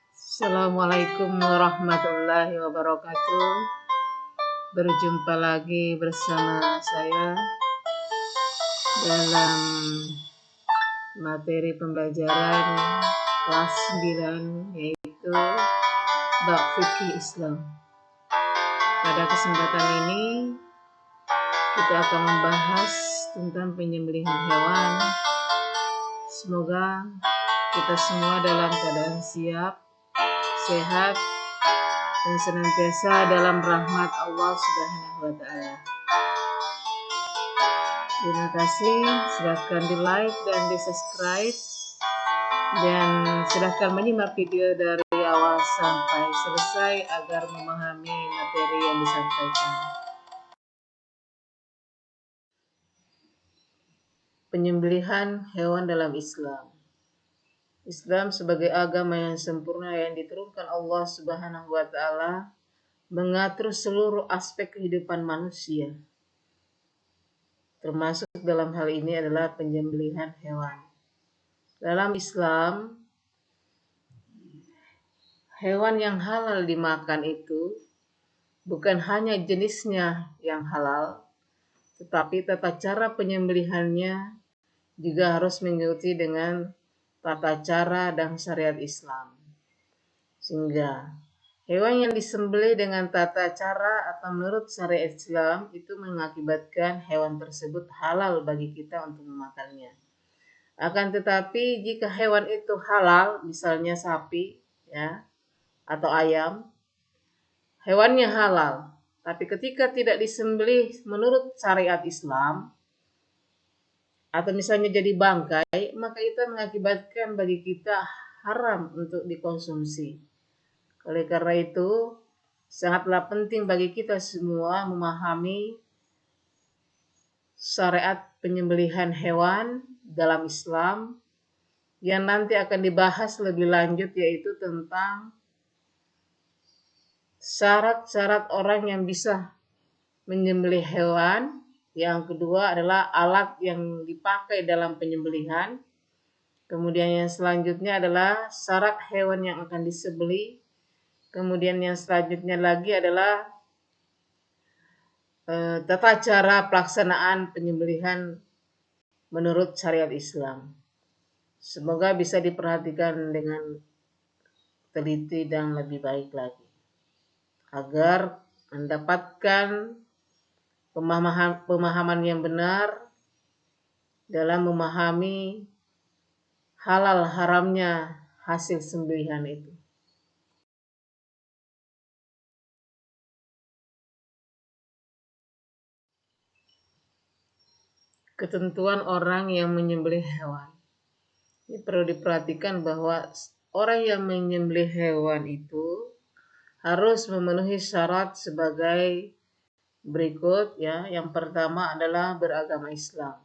Assalamualaikum warahmatullahi wabarakatuh. Berjumpa lagi bersama saya dalam materi pembelajaran kelas 9, yaitu bab fikih Islam. Pada kesempatan ini kita akan membahas tentang penyembelihan hewan. Semoga kita semua dalam keadaan siap, sehat, dan senantiasa dalam rahmat Allah Subhanahu wa Ta'ala. Terima kasih, silahkan di like dan di subscribe, dan silahkan menyimak video dari awal sampai selesai agar memahami materi yang disampaikan. Penyembelihan hewan dalam Islam. Islam sebagai agama yang sempurna yang diturunkan Allah Subhanahu wa Ta'ala mengatur seluruh aspek kehidupan manusia. Termasuk dalam hal ini adalah penyembelihan hewan. Dalam Islam, hewan yang halal dimakan itu bukan hanya jenisnya yang halal, tetapi tata cara penyembelihannya juga harus mengikuti dengan tata cara dan syariat Islam. Sehingga hewan yang disembelih dengan tata cara atau menurut syariat Islam itu mengakibatkan hewan tersebut halal bagi kita untuk memakannya. Akan tetapi jika hewan itu halal, misalnya sapi ya atau ayam, hewannya halal, tapi ketika tidak disembelih menurut syariat Islam atau misalnya jadi bangkai, maka itu mengakibatkan bagi kita haram untuk dikonsumsi. Oleh karena itu, sangatlah penting bagi kita semua memahami syariat penyembelihan hewan dalam Islam yang nanti akan dibahas lebih lanjut, yaitu tentang syarat-syarat orang yang bisa menyembelih hewan. Yang kedua adalah alat yang dipakai dalam penyembelihan. Kemudian yang selanjutnya adalah syarat hewan yang akan disembelih. Kemudian yang selanjutnya lagi adalah tata cara pelaksanaan penyembelihan menurut syariat Islam. Semoga bisa diperhatikan dengan teliti dan lebih baik lagi, agar mendapatkan pemahaman yang benar dalam memahami halal haramnya hasil sembelihan itu. Ketentuan orang yang menyembelih hewan. Ini perlu diperhatikan bahwa orang yang menyembelih hewan itu harus memenuhi syarat sebagai berikut ya. Yang pertama adalah beragama Islam.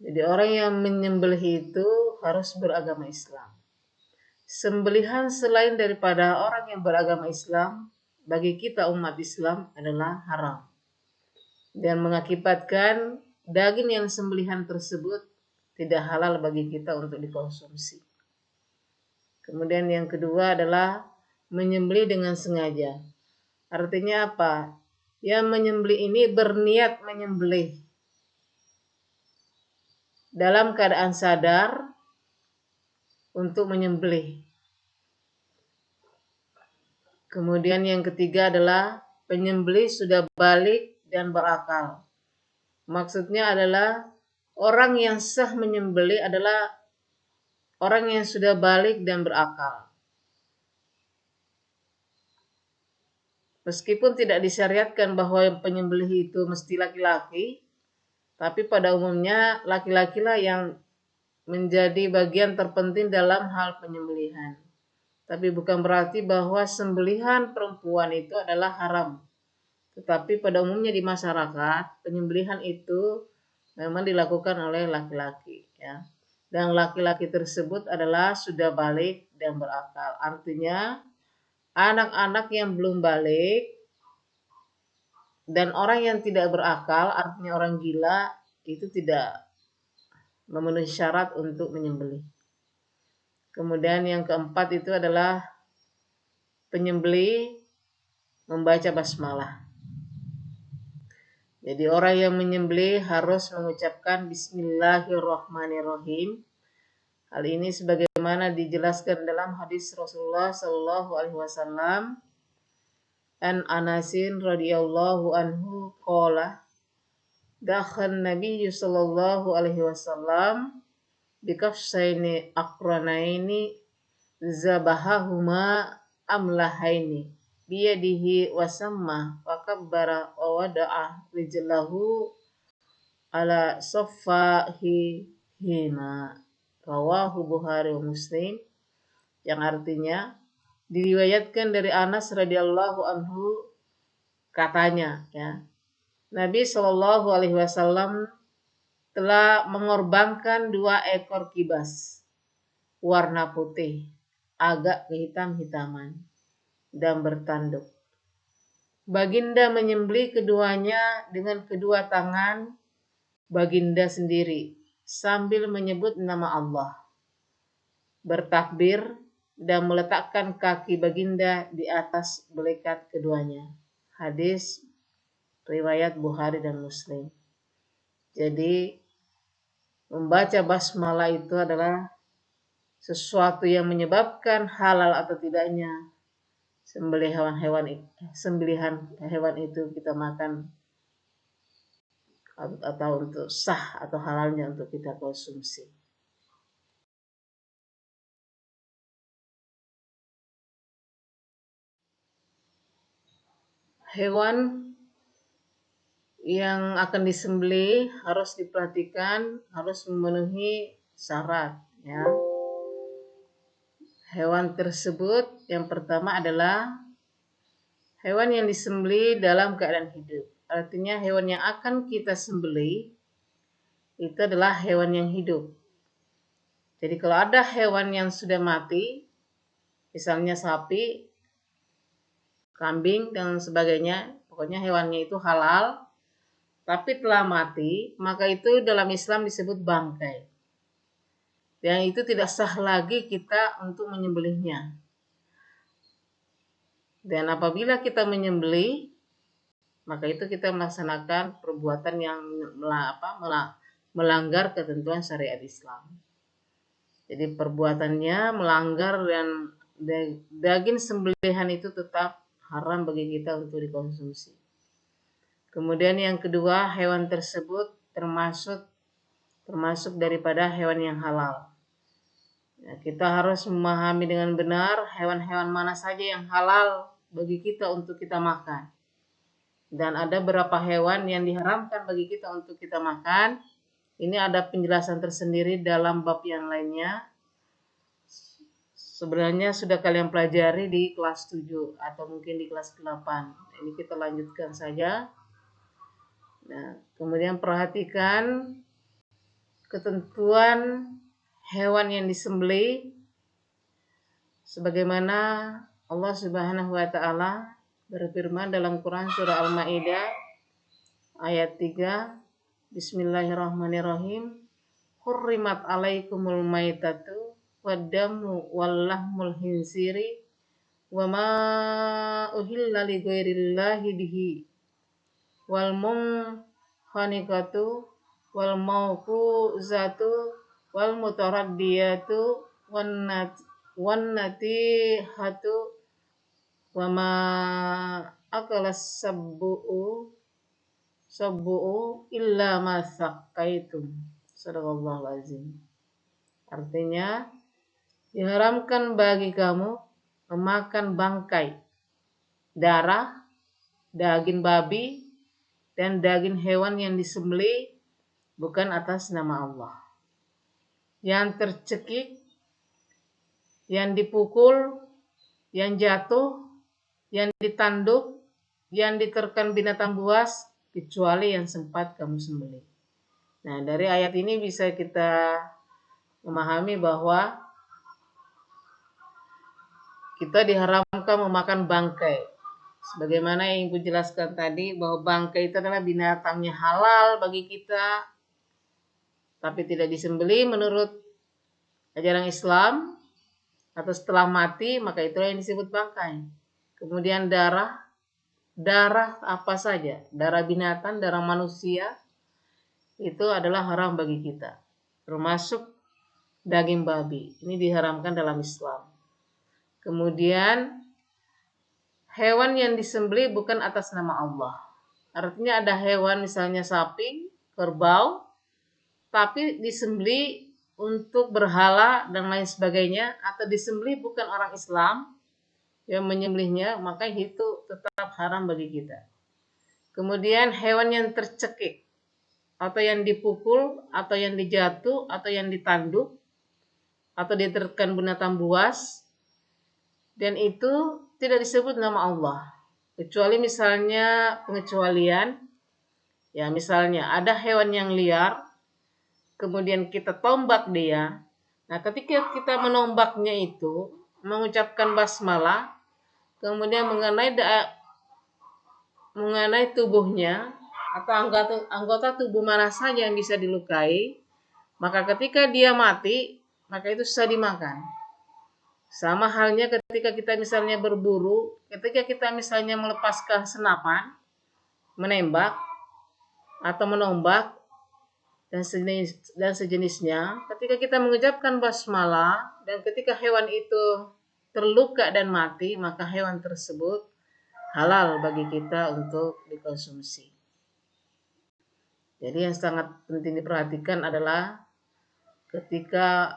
Jadi orang yang menyembelih itu harus beragama Islam. Sembelihan selain daripada orang yang beragama Islam bagi kita umat Islam adalah haram dan mengakibatkan daging yang sembelihan tersebut tidak halal bagi kita untuk dikonsumsi. Kemudian yang kedua adalah menyembelih dengan sengaja. Artinya apa? Yang menyembelih ini berniat menyembelih dalam keadaan sadar untuk menyembelih. Kemudian yang ketiga adalah penyembelih sudah balik dan berakal. Maksudnya adalah orang yang sah menyembelih adalah orang yang sudah balik dan berakal. Meskipun tidak disyariatkan bahwa penyembelih itu mesti laki-laki, tapi pada umumnya laki-laki lah yang menjadi bagian terpenting dalam hal penyembelihan. Tapi bukan berarti bahwa sembelihan perempuan itu adalah haram. Tetapi pada umumnya di masyarakat, penyembelihan itu memang dilakukan oleh laki-laki ya. Dan laki-laki tersebut adalah sudah balik dan berakal. Artinya anak-anak yang belum balik dan orang yang tidak berakal, artinya orang gila, itu tidak memenuhi syarat untuk menyembelih. Kemudian yang keempat itu adalah penyembelih membaca basmalah. Jadi orang yang menyembelih harus mengucapkan Bismillahirrahmanirrahim. Hal ini sebagaimana dijelaskan dalam hadis Rasulullah Shallallahu Alaihi Wasallam. An Anasin radhiyallahu anhu qala dakhan Nabi sallallahu alaihi wasallam bikafsaini aqranaini zabahahuma amlahaini biyadihi wasamma wa kabbara wa wada'a rijlahu ala saffahihima rawahu Bukhari wa Muslim, yang artinya diriwayatkan dari Anas radhiyallahu anhu katanya, ya, Nabi Shallallahu Alaihi Wasallam telah mengorbankan 2 ekor kibas warna putih agak kehitam-hitaman dan bertanduk. Baginda menyembelih keduanya dengan kedua tangan Baginda sendiri sambil menyebut nama Allah, bertakbir dan meletakkan kaki Baginda di atas belikat keduanya. Hadis riwayat Bukhari dan Muslim. Jadi membaca basmalah itu adalah sesuatu yang menyebabkan halal atau tidaknya sembelihan hewan itu kita makan atau untuk sah atau halalnya untuk kita konsumsi. Hewan yang akan disembelih harus diperhatikan, harus memenuhi syarat, ya. Hewan tersebut yang pertama adalah hewan yang disembelih dalam keadaan hidup. Artinya hewan yang akan kita sembelih itu adalah hewan yang hidup. Jadi kalau ada hewan yang sudah mati, misalnya sapi, kambing dan sebagainya, pokoknya hewannya itu halal, tapi telah mati, maka itu dalam Islam disebut bangkai. Dan itu tidak sah lagi kita untuk menyembelihnya. Dan apabila kita menyembelih, maka itu kita melaksanakan perbuatan yang melanggar ketentuan syariat Islam. Jadi perbuatannya melanggar dan daging sembelihan itu tetap haram bagi kita untuk dikonsumsi. Kemudian yang kedua, hewan tersebut termasuk daripada hewan yang halal. Ya, kita harus memahami dengan benar hewan-hewan mana saja yang halal bagi kita untuk kita makan. Dan ada beberapa hewan yang diharamkan bagi kita untuk kita makan. Ini ada penjelasan tersendiri dalam bab yang lainnya. Sebenarnya sudah kalian pelajari di kelas 7 atau mungkin di kelas 8. Ini kita lanjutkan saja. Nah, kemudian perhatikan ketentuan hewan yang disembelih sebagaimana Allah Subhanahu wa taala berfirman dalam Quran surah Al-Maidah ayat 3, Bismillahirrahmanirrahim. Hurrimat alaikumul maitatu waddamu wallahmul hinsiri wa ma uhilla li ghairillahi bihi wal munkhaniqatu wal mauquzatu wal mutaraddiyatu wan natihatu wa ma akalas sabbu'u illa ma saqqaitum. Sadaqallahul azim. Artinya diharamkan bagi kamu memakan bangkai, darah, daging babi, dan daging hewan yang disembelih bukan atas nama Allah. Yang tercekik, yang dipukul, yang jatuh, yang ditanduk, yang diterkam binatang buas, kecuali yang sempat kamu sembelih. Nah, dari ayat ini bisa kita memahami bahwa kita diharamkan memakan bangkai. Sebagaimana yang aku jelaskan tadi bahwa bangkai itu adalah binatangnya halal bagi kita, tapi tidak disembelih menurut ajaran Islam. atau setelah mati, maka itulah yang disebut bangkai. Kemudian darah apa saja, darah binatang, darah manusia, itu adalah haram bagi kita, termasuk daging babi. Ini diharamkan dalam Islam. Kemudian hewan yang disembelih bukan atas nama Allah. Artinya ada hewan misalnya sapi, kerbau, tapi disembelih untuk berhala dan lain sebagainya, atau disembelih bukan orang Islam yang menyembelihnya, maka itu tetap haram bagi kita. Kemudian hewan yang tercekik, atau yang dipukul, atau yang dijatuh, atau yang ditanduk, atau diterkam binatang buas, dan itu tidak disebut nama Allah. Kecuali misalnya pengecualian, ya misalnya ada hewan yang liar, kemudian kita tombak dia. Nah, ketika kita menombaknya itu, mengucapkan basmalah, kemudian mengenai tubuhnya atau anggota tubuh mana saja yang bisa dilukai, maka ketika dia mati, maka itu bisa dimakan. Sama halnya ketika kita misalnya berburu, ketika kita misalnya melepaskan senapan, menembak atau menombak dan sejenisnya, ketika kita mengucapkan basmalah dan ketika hewan itu terluka dan mati, maka hewan tersebut halal bagi kita untuk dikonsumsi. Jadi yang sangat penting diperhatikan adalah ketika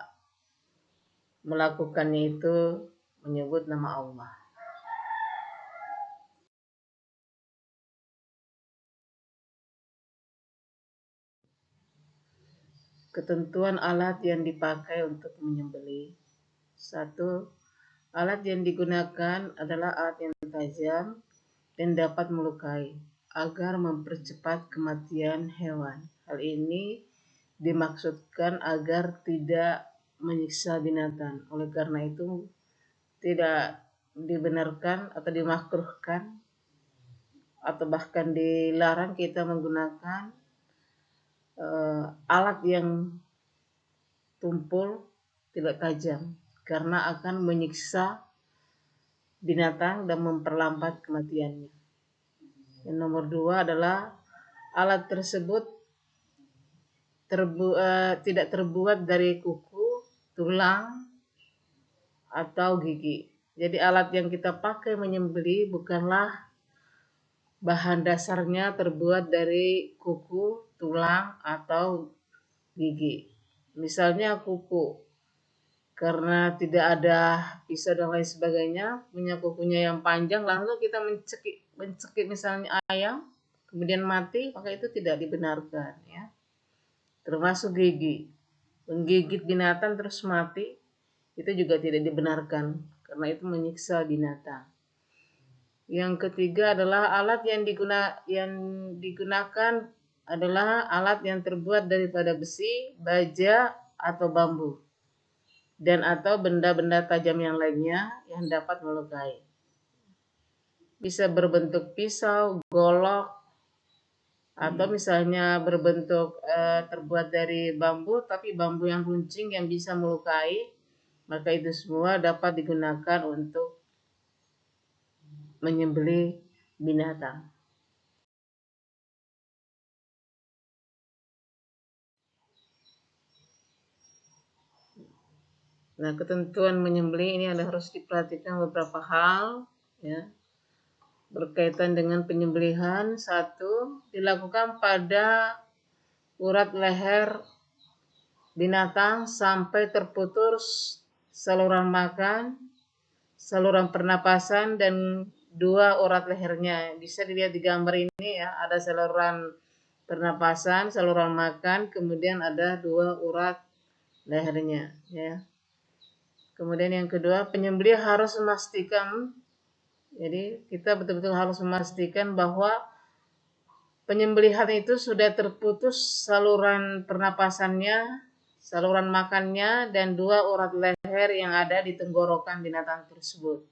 melakukannya itu menyebut nama Allah. Ketentuan alat yang dipakai untuk menyembelih. 1. Alat yang digunakan adalah alat yang tajam dan dapat melukai agar mempercepat kematian hewan. Hal ini dimaksudkan agar tidak menyiksa binatang. Oleh karena itu tidak dibenarkan atau dimakruhkan atau bahkan dilarang kita menggunakan alat yang tumpul tidak tajam karena akan menyiksa binatang dan memperlambat kematiannya. Yang nomor 2 adalah alat tersebut tidak terbuat dari kuku, tulang, atau gigi. Jadi alat yang kita pakai menyembelih bukanlah bahan dasarnya terbuat dari kuku, tulang, atau gigi. Misalnya kuku, karena tidak ada pisau dan lain sebagainya, punya kukunya yang panjang, lalu kita mencekik misalnya ayam, kemudian mati, maka itu tidak dibenarkan, ya. Termasuk gigi, menggigit binatang terus mati, itu juga tidak dibenarkan karena itu menyiksa binatang. Yang ketiga adalah alat yang digunakan adalah alat yang terbuat daripada besi, baja, atau bambu, dan atau benda-benda tajam yang lainnya yang dapat melukai. Bisa berbentuk pisau, golok, atau misalnya berbentuk terbuat dari bambu, tapi bambu yang runcing yang bisa melukai, maka itu semua dapat digunakan untuk menyembelih binatang. Nah, ketentuan menyembelih ini harus diperhatikan beberapa hal, ya. Berkaitan dengan penyembelihan, 1, dilakukan pada urat leher binatang sampai terputus saluran makan, saluran pernapasan, dan 2 urat lehernya. Bisa dilihat di gambar ini, ya, ada saluran pernapasan, saluran makan, kemudian ada 2 urat lehernya, ya. Kemudian yang kedua, penyembelih harus memastikan, jadi kita betul-betul harus memastikan bahwa penyembelihan itu sudah terputus saluran pernapasannya, saluran makannya, dan 2 urat leher yang ada di tenggorokan binatang tersebut.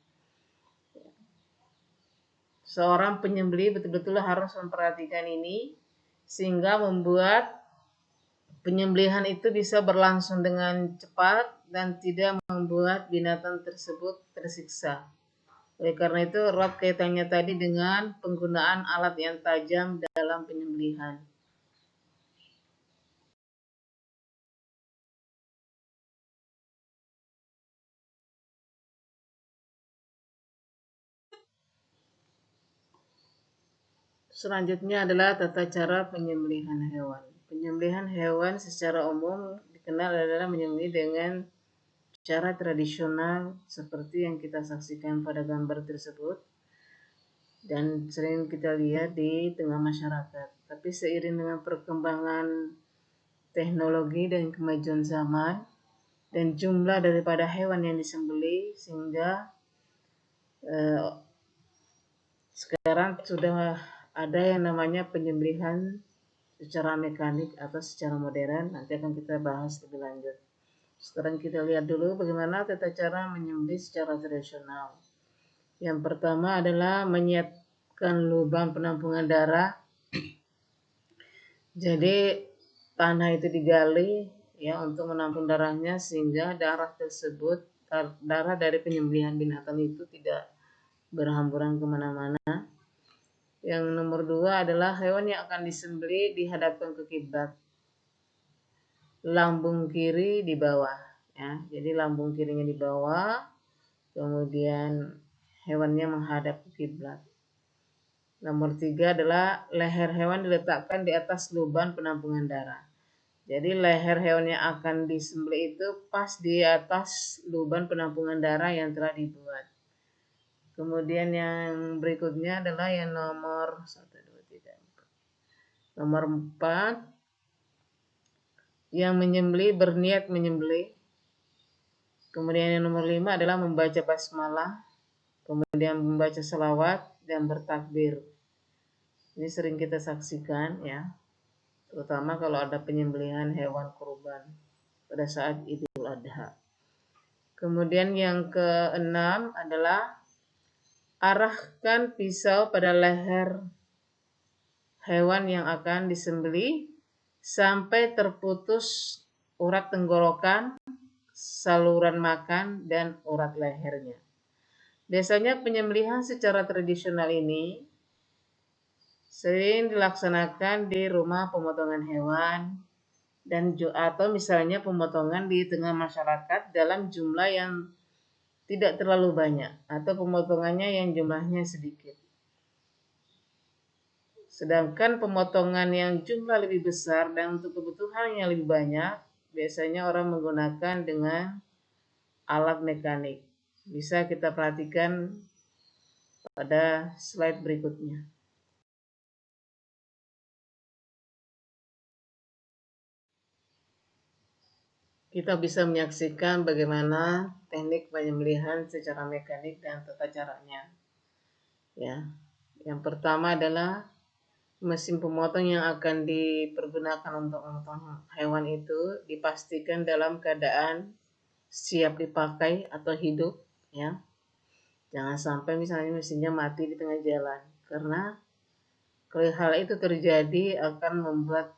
Seorang penyembelih betul-betul harus memperhatikan ini sehingga membuat Penyembelihan itu bisa berlangsung dengan cepat dan tidak membuat binatang tersebut tersiksa. Oleh karena itu, erat kaitannya tadi dengan penggunaan alat yang tajam dalam penyembelihan. Selanjutnya adalah tata cara penyembelihan hewan. Penyembelihan hewan secara umum dikenal adalah menyembelih dengan cara tradisional seperti yang kita saksikan pada gambar tersebut dan sering kita lihat di tengah masyarakat. Tapi seiring dengan perkembangan teknologi dan kemajuan zaman dan jumlah daripada hewan yang disembelih sehingga sekarang sudah ada yang namanya penyembelihan secara mekanik atau secara modern. Nanti akan kita bahas lebih lanjut. Sekarang kita lihat dulu bagaimana tata cara menyembelih secara tradisional. Yang pertama adalah menyiapkan lubang penampungan darah. Jadi tanah itu digali ya untuk menampung darahnya sehingga darah tersebut, darah dari penyembelihan binatang itu tidak berhamburan kemana-mana. Yang nomor 2 adalah hewan yang akan disembelih dihadapkan ke kiblat. Lambung kiri di bawah ya. Jadi lambung kirinya di bawah, kemudian hewannya menghadap ke kiblat. Nomor 3 adalah leher hewan diletakkan di atas lubang penampungan darah. Jadi leher hewan yang akan disembelih itu pas di atas lubang penampungan darah yang telah dibuat. Kemudian yang berikutnya adalah yang nomor 1, 2, 3, 4. Nomor 4, yang menyembelih berniat menyembelih. Kemudian yang nomor 5 adalah membaca basmalah, kemudian membaca salawat dan bertakbir. Ini sering kita saksikan ya, terutama kalau ada penyembelihan hewan kurban pada saat Idul Adha. Kemudian yang keenam adalah arahkan pisau pada leher hewan yang akan disembelih sampai terputus urat tenggorokan, saluran makan, dan urat lehernya. Biasanya penyembelihan secara tradisional ini sering dilaksanakan di rumah pemotongan hewan dan atau misalnya pemotongan di tengah masyarakat dalam jumlah yang tidak terlalu banyak atau pemotongannya yang jumlahnya sedikit. Sedangkan pemotongan yang jumlah lebih besar dan untuk kebutuhan yang lebih banyak biasanya orang menggunakan dengan alat mekanik. Bisa kita perhatikan pada slide berikutnya. Kita bisa menyaksikan bagaimana teknik penyembelihan secara mekanik dan tata caranya. Ya, yang pertama adalah mesin pemotong yang akan dipergunakan untuk memotong hewan itu dipastikan dalam keadaan siap dipakai atau hidup ya. Jangan sampai misalnya mesinnya mati di tengah jalan, karena kalau hal itu terjadi akan membuat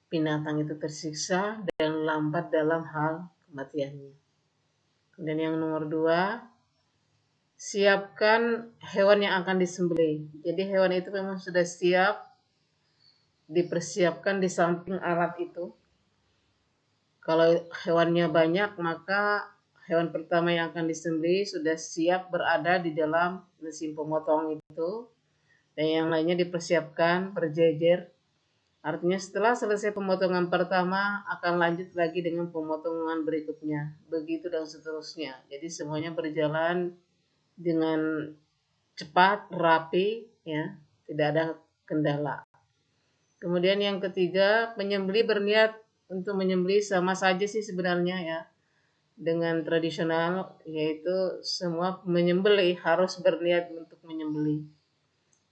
binatang itu tersiksa dan lambat dalam hal kematiannya. Kemudian yang nomor 2, siapkan hewan yang akan disembelih. Jadi hewan itu memang sudah siap dipersiapkan di samping alat itu. Kalau hewannya banyak, maka hewan pertama yang akan disembelih sudah siap berada di dalam mesin pemotong itu, dan yang lainnya dipersiapkan berjejer. Artinya setelah selesai pemotongan pertama akan lanjut lagi dengan pemotongan berikutnya, begitu dan seterusnya. Jadi semuanya berjalan dengan cepat, rapi, ya, tidak ada kendala. Kemudian yang ketiga, penyembelih berniat untuk menyembelih sama saja sih sebenarnya ya dengan tradisional, yaitu semua menyembelih harus berniat untuk menyembelih.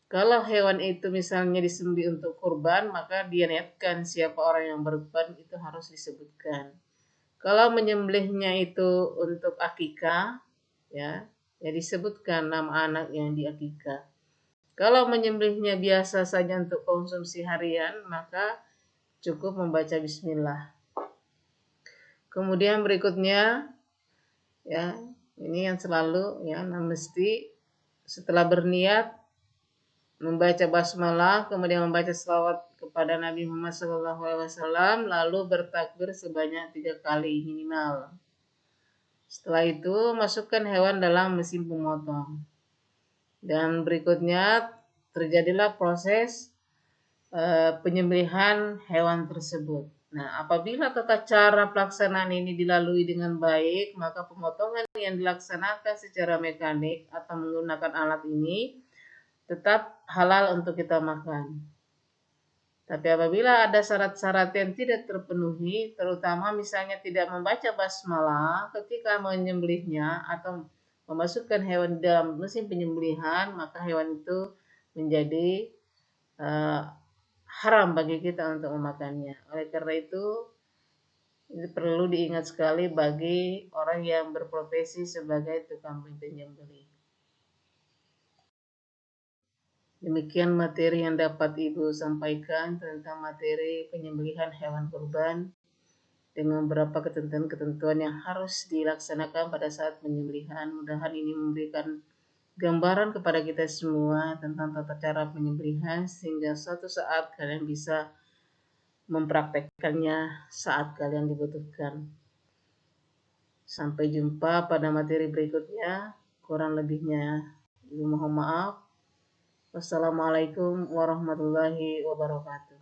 Kalau hewan itu misalnya disembelih untuk kurban, maka dia niatkan siapa orang yang berkorban itu harus disebutkan. Kalau menyembelihnya itu untuk akikah, ya disebutkan nama anak yang diakikah. Kalau menyembelihnya biasa saja untuk konsumsi harian, maka cukup membaca bismillah. Kemudian berikutnya, ya, ini yang selalu ya, mesti setelah berniat membaca basmalah, kemudian membaca selawat kepada Nabi Muhammad SAW, lalu bertakbir sebanyak 3 kali minimal. Setelah itu masukkan hewan dalam mesin pemotong. Dan berikutnya terjadilah proses penyembelihan hewan tersebut. Nah, apabila tata cara pelaksanaan ini dilalui dengan baik, maka pemotongan yang dilaksanakan secara mekanik atau menggunakan alat ini tetap halal untuk kita makan. Tapi apabila ada syarat-syarat yang tidak terpenuhi, terutama misalnya tidak membaca basmalah ketika menyembelihnya atau memasukkan hewan dalam mesin penyembelihan, maka hewan itu menjadi haram bagi kita untuk memakannya. Oleh karena itu, ini perlu diingat sekali bagi orang yang berprofesi sebagai tukang penyembelih. Demikian materi yang dapat Ibu sampaikan tentang materi penyembelihan hewan kurban dengan beberapa ketentuan-ketentuan yang harus dilaksanakan pada saat penyembelihan. Mudah-mudahan ini memberikan gambaran kepada kita semua tentang tata cara penyembelihan sehingga suatu saat kalian bisa mempraktekkannya saat kalian dibutuhkan. Sampai jumpa pada materi berikutnya. Kurang lebihnya Ibu mohon maaf. Wassalamualaikum warahmatullahi wabarakatuh.